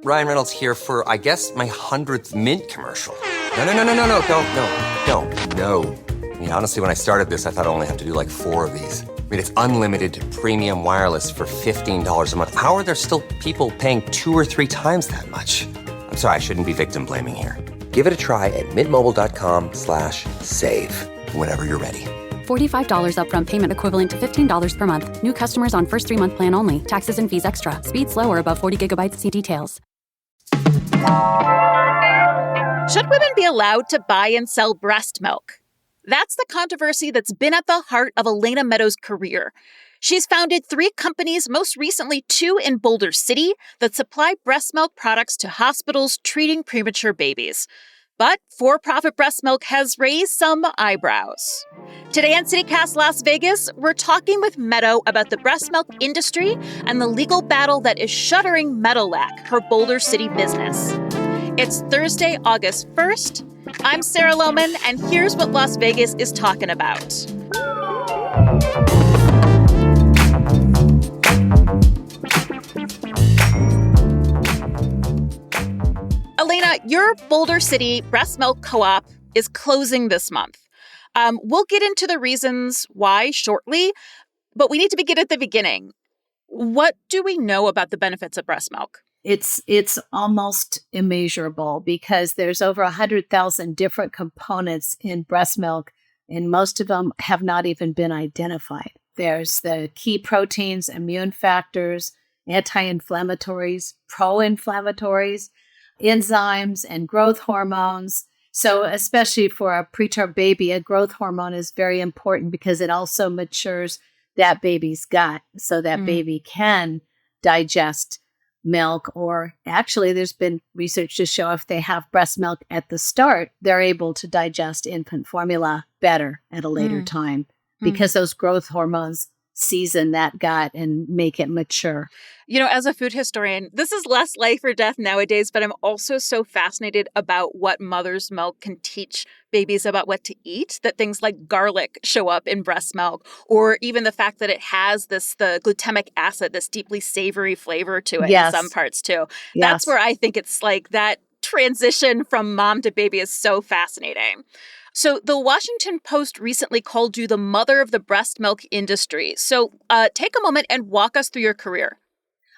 Ryan Reynolds here for, I guess, my 100th Mint commercial. No, don't. No. I mean, honestly, when I started this, I thought I only have to do like 4 of these. I mean, it's unlimited premium wireless for $15 a month. How are there still people paying 2 or 3 times that much? I'm sorry, I shouldn't be victim blaming here. Give it a try at mintmobile.com/save. Whenever you're ready. $45 upfront payment equivalent to $15 per month. New customers on first 3-month plan only. Taxes and fees extra. Speed slower above 40 gigabytes. See details. Should women be allowed to buy and sell breast milk? That's the controversy that's been at the heart of Elena Meadows' career. She's founded 3 companies, most recently 2 in Boulder City, that supply breast milk products to hospitals treating premature babies. But for-profit breast milk has raised some eyebrows. Today on CityCast Las Vegas, we're talking with Meadow about the breast milk industry and the legal battle that is shuttering Meadowlark, her Boulder City business. It's Thursday, August 1st. I'm Sarah Lohman, and here's what Las Vegas is talking about. Elena, your Boulder City breast milk co-op is closing this month. We'll get into the reasons why shortly, but we need to begin at the beginning. What do we know about the benefits of breast milk? It's almost immeasurable because there's over 100,000 different components in breast milk, and most of them have not even been identified. There's the key proteins, immune factors, anti-inflammatories, pro-inflammatories, enzymes, and growth hormones. So especially for a preterm baby, a growth hormone is very important because it also matures that baby's gut so that baby can digest milk, or actually there's been research to show if they have breast milk at the start, they're able to digest infant formula better at a later time because those growth hormones season that gut and make it mature. You know, as a food historian, this is less life or death nowadays, but I'm also so fascinated about what mother's milk can teach babies about what to eat, that things like garlic show up in breast milk, or even the fact that it has the glutamic acid, this deeply savory flavor to it in some parts too. Yes. That's where I think it's like that transition from mom to baby is so fascinating. So the Washington Post recently called you the mother of the breast milk industry. So take a moment and walk us through your career.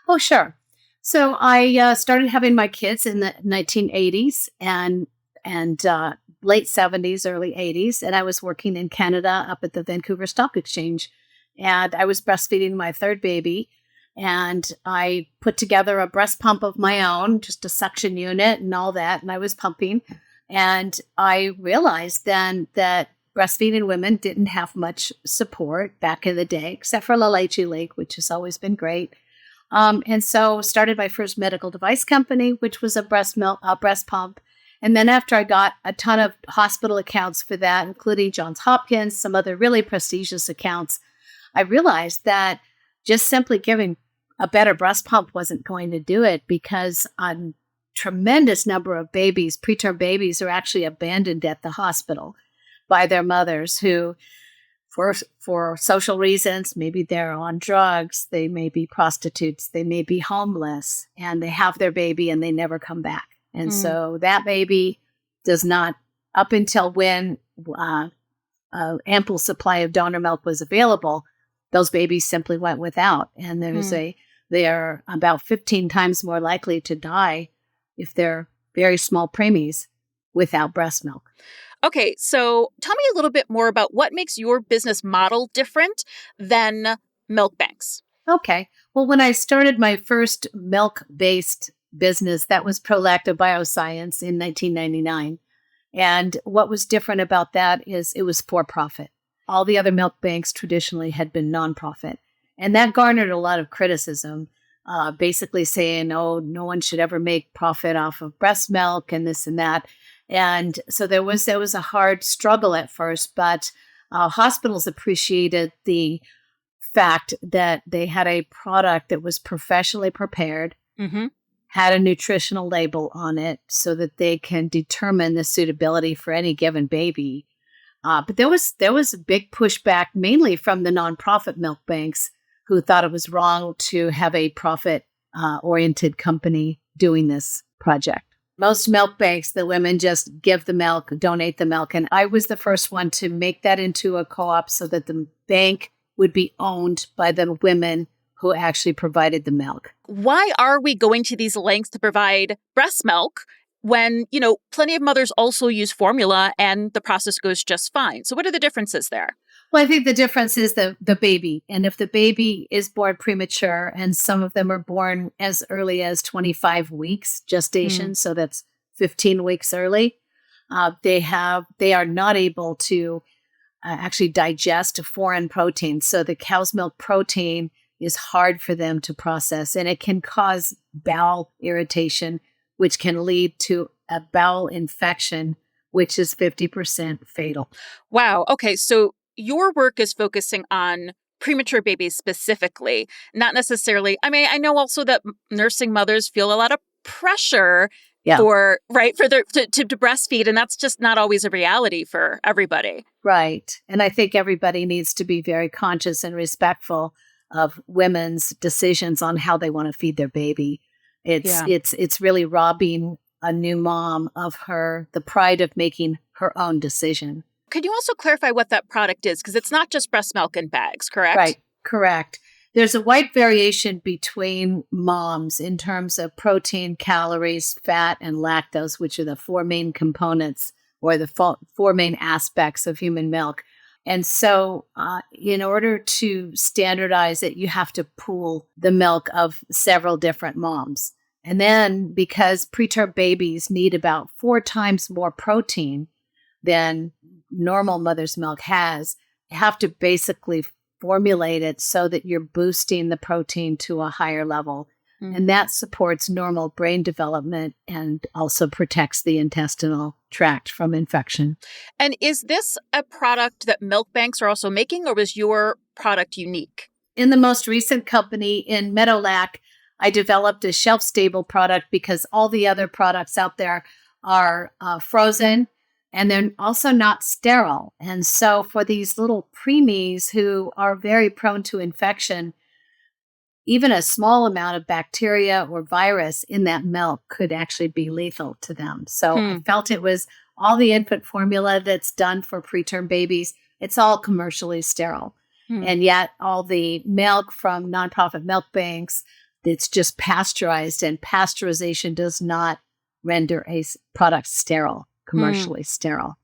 Oh, sure. So I started having my kids in the 1980s and late 70s, early 80s, and I was working in Canada up at the Vancouver Stock Exchange. And I was breastfeeding my 3rd baby, and I put together a breast pump of my own, just a suction unit and all that, and I was pumping. And I realized then that breastfeeding women didn't have much support back in the day, except for La Leche League, which has always been great. And so started my first medical device company, which was a breast pump. And then after I got a ton of hospital accounts for that, including Johns Hopkins, some other really prestigious accounts, I realized that just simply giving a better breast pump wasn't going to do it because tremendous number of babies, preterm babies, are actually abandoned at the hospital by their mothers who, for social reasons, maybe they're on drugs, they may be prostitutes, they may be homeless, and they have their baby and they never come back. And so that baby does not, up until when ample supply of donor milk was available, those babies simply went without. And they are about 15 times more likely to die if they're very small preemies without breast milk. Okay, so tell me a little bit more about what makes your business model different than milk banks. Okay. Well, when I started my first milk-based business, that was Prolacta Bioscience in 1999. And what was different about that is it was for-profit. All the other milk banks traditionally had been nonprofit. And that garnered a lot of criticism. Basically saying, oh, no one should ever make profit off of breast milk and this and that. And so there was a hard struggle at first, but hospitals appreciated the fact that they had a product that was professionally prepared, had a nutritional label on it so that they can determine the suitability for any given baby. But there was a big pushback, mainly from the nonprofit milk banks, who thought it was wrong to have a profit-oriented company doing this project. Most milk banks, the women just give the milk, donate the milk. And I was the first one to make that into a co-op so that the bank would be owned by the women who actually provided the milk. Why are we going to these lengths to provide breast milk when, plenty of mothers also use formula and the process goes just fine? So what are the differences there? Well, I think the difference is the baby. And if the baby is born premature, and some of them are born as early as 25 weeks gestation, so that's 15 weeks early, they are not able to actually digest foreign protein. So the cow's milk protein is hard for them to process, and it can cause bowel irritation, which can lead to a bowel infection, which is 50% fatal. Wow. Okay. So your work is focusing on premature babies specifically, not necessarily. I mean, I know also that nursing mothers feel a lot of pressure for their to breastfeed, and that's just not always a reality for everybody. Right. And I think everybody needs to be very conscious and respectful of women's decisions on how they want to feed their baby. It's really robbing a new mom of the pride of making her own decision. Could you also clarify what that product is? Because it's not just breast milk in bags, correct? Right, correct. There's a wide variation between moms in terms of protein, calories, fat, and lactose, which are the four main components or the four main aspects of human milk. And so in order to standardize it, you have to pool the milk of several different moms. And then because preterm babies need about 4 times more protein than normal mother's milk has, you have to basically formulate it so that you're boosting the protein to a higher level. And that supports normal brain development and also protects the intestinal tract from infection. And is this a product that milk banks are also making, or was your product unique? In the most recent company in Meadowlark, I developed a shelf-stable product because all the other products out there are frozen, and they're also not sterile. And so for these little preemies who are very prone to infection, even a small amount of bacteria or virus in that milk could actually be lethal to them. So I felt it was all the infant formula that's done for preterm babies, it's all commercially sterile. And yet all the milk from nonprofit milk banks, it's just pasteurized, and pasteurization does not render a product sterile, commercially sterile.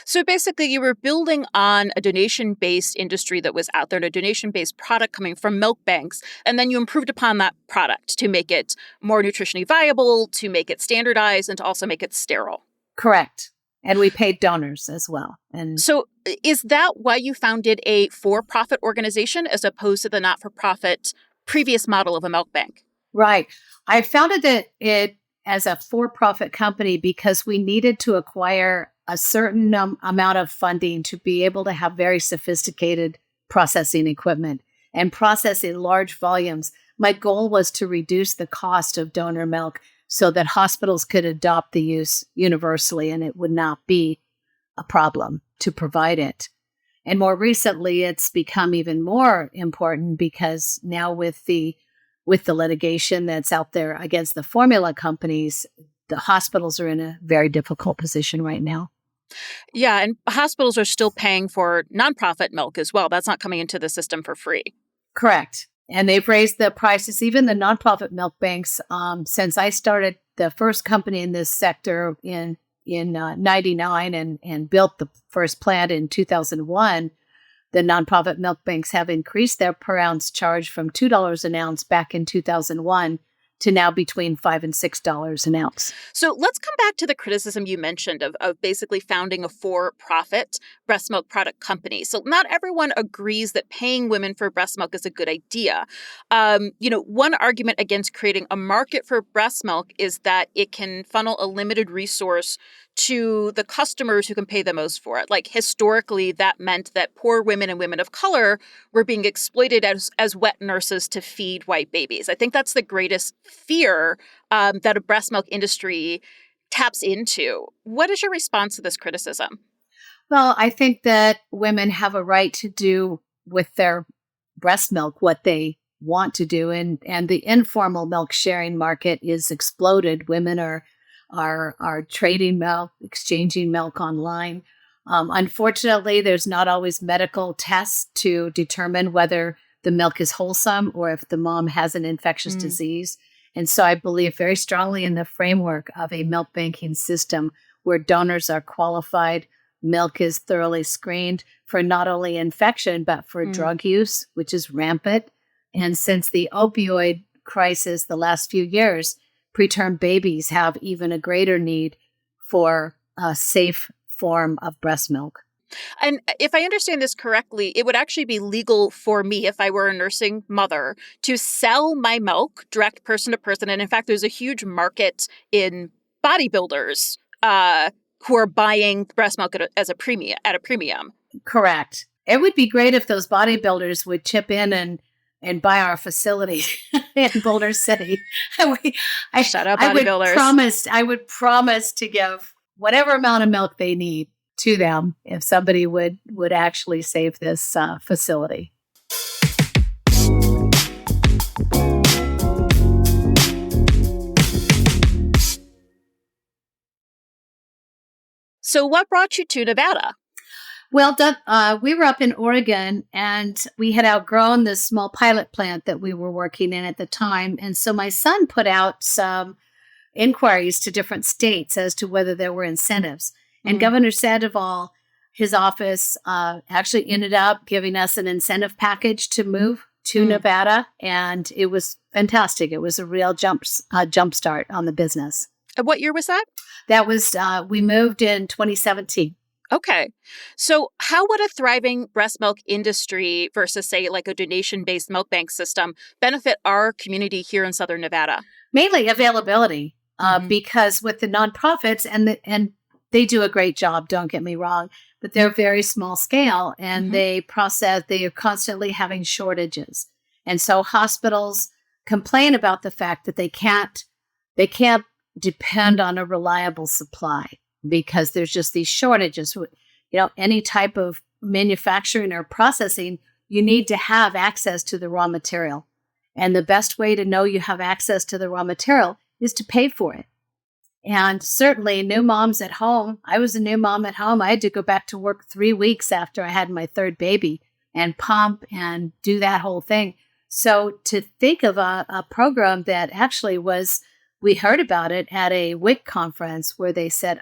So basically, you were building on a donation-based industry that was out there, a donation-based product coming from milk banks, and then you improved upon that product to make it more nutritionally viable, to make it standardized, and to also make it sterile. Correct. And we paid donors as well. And so is that why you founded a for-profit organization as opposed to the not-for-profit previous model of a milk bank? Right. I founded it as a for-profit company because we needed to acquire a certain amount of funding to be able to have very sophisticated processing equipment and process in large volumes. My goal was to reduce the cost of donor milk so that hospitals could adopt the use universally and it would not be a problem to provide it. And more recently, it's become even more important because now with the litigation that's out there against the formula companies, the hospitals are in a very difficult position right now. Yeah, and hospitals are still paying for nonprofit milk as well. That's not coming into the system for free. Correct. And they've raised the prices, even the nonprofit milk banks. Since I started the first company in this sector in 99 and built the first plant in 2001, the nonprofit milk banks have increased their per ounce charge from $2 an ounce back in 2001 to now between $5 and $6 an ounce. So let's come back to the criticism you mentioned of basically founding a for-profit breast milk product company. So not everyone agrees that paying women for breast milk is a good idea. One argument against creating a market for breast milk is that it can funnel a limited resource to the customers who can pay the most for it. Like historically, that meant that poor women and women of color were being exploited as wet nurses to feed white babies. I think that's the greatest fear that a breast milk industry taps into. What is your response to this criticism? Well, I think that women have a right to do with their breast milk what they want to do. And the informal milk sharing market is exploded. Women are trading milk, exchanging milk online. Unfortunately, there's not always medical tests to determine whether the milk is wholesome or if the mom has an infectious disease. And so I believe very strongly in the framework of a milk banking system where donors are qualified, milk is thoroughly screened for not only infection, but for drug use, which is rampant. And since the opioid crisis the last few years, preterm babies have even a greater need for a safe form of breast milk. And if I understand this correctly, it would actually be legal for me, if I were a nursing mother, to sell my milk direct person to person. And in fact, there's a huge market in bodybuilders who are buying breast milk at a premium. Correct. It would be great if those bodybuilders would chip in and buy our facility in Boulder City. Shout out bodybuilders. I would promise to give whatever amount of milk they need to them if somebody would actually save this facility. So what brought you to Nevada? Well, we were up in Oregon, and we had outgrown this small pilot plant that we were working in at the time. And so my son put out some inquiries to different states as to whether there were incentives. And Governor Sandoval, his office, actually ended up giving us an incentive package to move to Nevada. And it was fantastic. It was a real jump start on the business. And what year was that? That was, we moved in 2017. Okay. So how would a thriving breast milk industry versus, say, like a donation-based milk bank system benefit our community here in Southern Nevada? Mainly availability, because with the nonprofits, and they do a great job, don't get me wrong, but they're very small scale, and they are constantly having shortages. And so hospitals complain about the fact that they can't depend on a reliable supply, because there's just these shortages. Any type of manufacturing or processing, you need to have access to the raw material. And the best way to know you have access to the raw material is to pay for it. And certainly new moms at home, I was a new mom at home. I had to go back to work 3 weeks after I had my third baby and pump and do that whole thing. So to think of a program that actually we heard about it at a WIC conference where they said,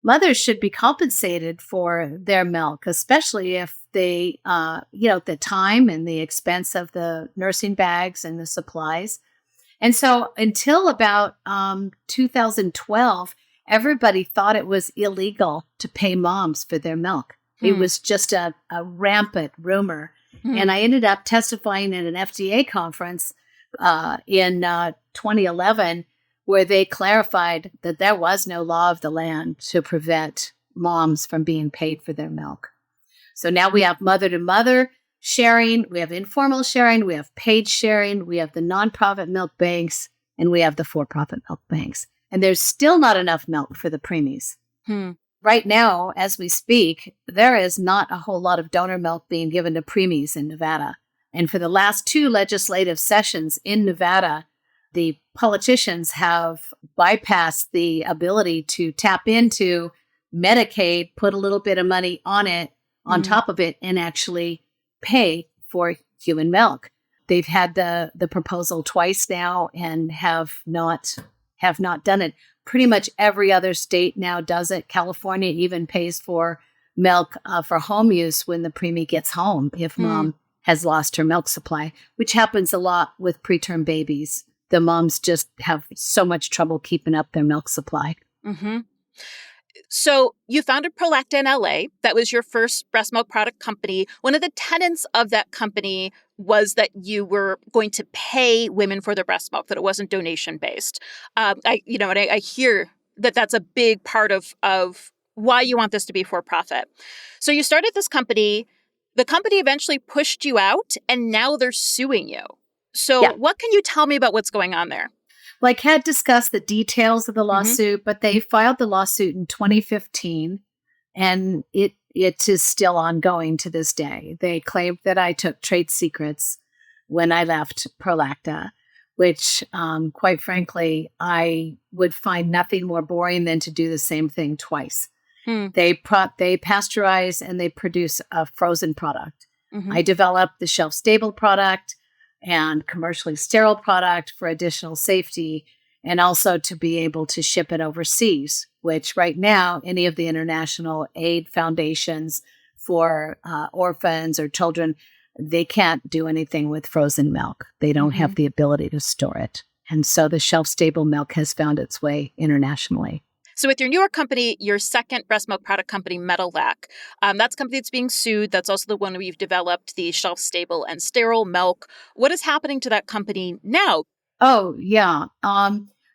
mothers should be compensated for their milk, especially if they, the time and the expense of the nursing bags and the supplies. And so until about 2012, everybody thought it was illegal to pay moms for their milk. It was just a rampant rumor. And I ended up testifying at an FDA conference in 2011, where they clarified that there was no law of the land to prevent moms from being paid for their milk. So now we have mother-to-mother sharing, we have informal sharing, we have paid sharing, we have the nonprofit milk banks, and we have the for-profit milk banks. And there's still not enough milk for the preemies. Right now, as we speak, there is not a whole lot of donor milk being given to preemies in Nevada. And for the last 2 legislative sessions in Nevada, the politicians have bypassed the ability to tap into Medicaid, put a little bit of money on it, on top of it, and actually pay for human milk. They've had the proposal twice now and have not done it. Pretty much every other state now does it. California even pays for milk for home use when the preemie gets home if mom has lost her milk supply, which happens a lot with preterm babies. The moms just have so much trouble keeping up their milk supply. So you founded Prolacta in LA. That was your first breast milk product company. One of the tenets of that company was that you were going to pay women for their breast milk, that it wasn't donation based. I hear that that's a big part of why you want this to be for profit. So you started this company. The company eventually pushed you out, and now they're suing you. So what can you tell me about what's going on there? Well, I can't discuss the details of the lawsuit, but they filed the lawsuit in 2015, and it is still ongoing to this day. They claimed that I took trade secrets when I left Prolacta, which, quite frankly, I would find nothing more boring than to do the same thing twice. They pasteurize and they produce a frozen product. I developed the shelf-stable product and commercially sterile product for additional safety, and also to be able to ship it overseas, which right now, any of the international aid foundations for orphans or children, they can't do anything with frozen milk. They don't have the ability to store it. And so the shelf-stable milk has found its way internationally. So with your newer company, your second breast milk product company, Medelac, that's a company that's being sued. That's also the one where you've developed the shelf-stable and sterile milk. What is happening to that company now? Oh, yeah.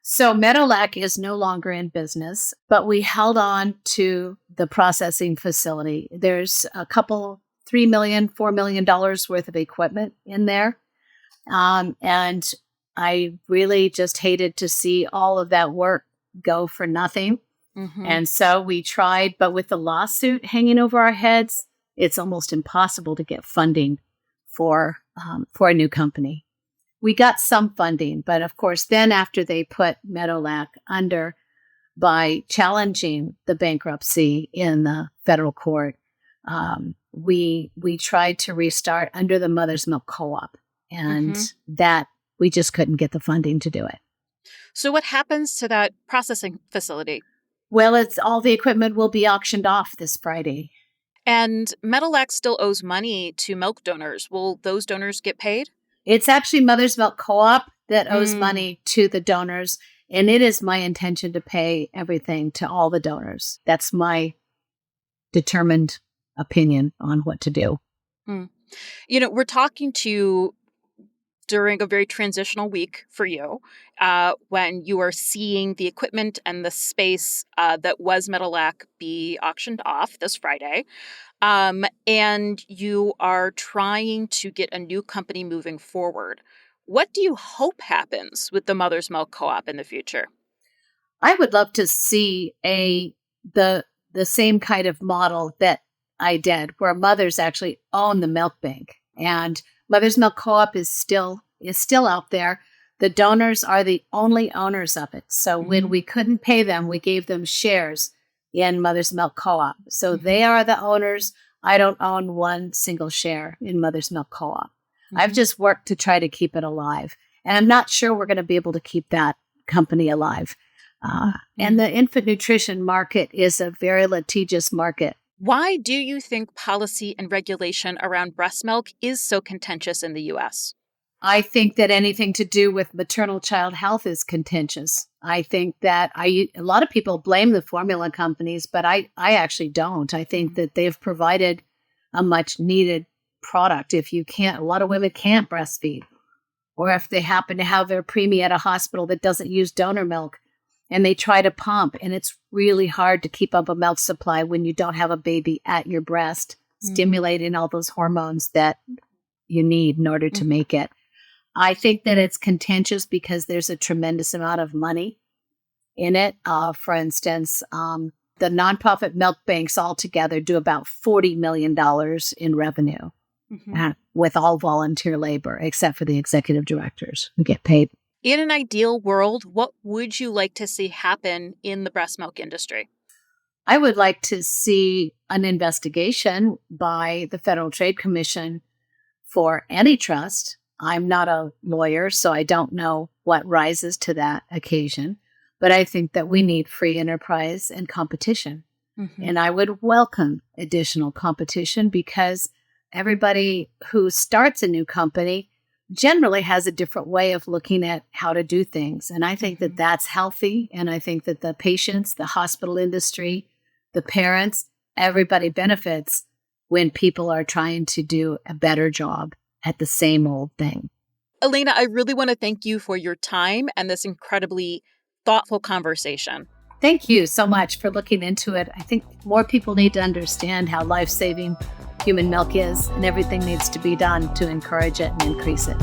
So Medelac is no longer in business, but we held on to the processing facility. There's a couple, $3 million, $4 million worth of equipment in there. And I really just hated to see all of that work go for nothing. And so we tried, but with the lawsuit hanging over our heads, it's almost impossible to get funding for a new company. We got some funding, but of course, then after they put Medelac under by challenging the bankruptcy in the federal court, we tried to restart under the Mother's Milk Co-op, and that we just couldn't get the funding to do it. So what happens to that processing facility? Well, it's all the equipment will be auctioned off this Friday. And Medelac still owes money to milk donors. Will those donors get paid? It's actually Mother's Milk Co-op that owes money to the donors, and it is my intention to pay everything to all the donors. That's my determined opinion on what to do. You know, we're talking to you during a very transitional week for you, when you are seeing the equipment and the space that was Medelac be auctioned off this Friday. And you are trying to get a new company moving forward. What do you hope happens with the Mother's Milk Co-op in the future? I would love to see the same kind of model that I did, where mothers actually own the milk bank. And Mother's Milk Co-op is still out there. The donors are the only owners of it. So when we couldn't pay them, we gave them shares in Mother's Milk Co-op. So they are the owners. I don't own one single share in Mother's Milk Co-op. I've just worked to try to keep it alive. And I'm not sure we're going to be able to keep that company alive. And the infant nutrition market is a very litigious market. Why do you think policy and regulation around breast milk is so contentious in the U.S.? I think that anything to do with maternal child health is contentious. I think that a lot of people blame the formula companies, but I actually don't. I think that they've provided a much needed product. A lot of women can't breastfeed, or if they happen to have their preemie at a hospital that doesn't use donor milk and they try to pump, and it's really hard to keep up a milk supply when you don't have a baby at your breast, stimulating all those hormones that you need in order to make it. I think that it's contentious because there's a tremendous amount of money in it. For instance, the nonprofit milk banks altogether do about $40 million in revenue with all volunteer labor, except for the executive directors who get paid. In an ideal world, what would you like to see happen in the breast milk industry? I would like to see an investigation by the Federal Trade Commission for antitrust. I'm not a lawyer, so I don't know what rises to that occasion. But I think that we need free enterprise and competition. And I would welcome additional competition because everybody who starts a new company generally has a different way of looking at how to do things. And I think that that's healthy. And I think that the patients, the hospital industry, the parents, everybody benefits when people are trying to do a better job at the same old thing. Elena, I really want to thank you for your time and this incredibly thoughtful conversation. Thank you so much for looking into it. I think more people need to understand how life-saving human milk is, and everything needs to be done to encourage it and increase it.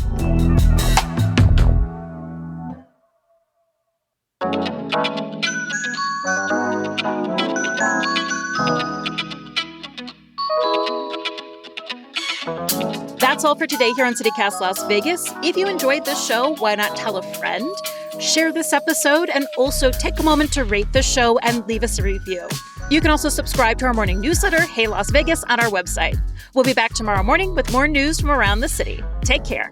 That's That's all for today here on CityCast Las Vegas. If you enjoyed this show, why not tell a friend? Share this episode and also take a moment to rate the show and leave us a review. You can also subscribe to our morning newsletter, Hey Las Vegas, on our website. We'll be back tomorrow morning with more news from around the city. Take care.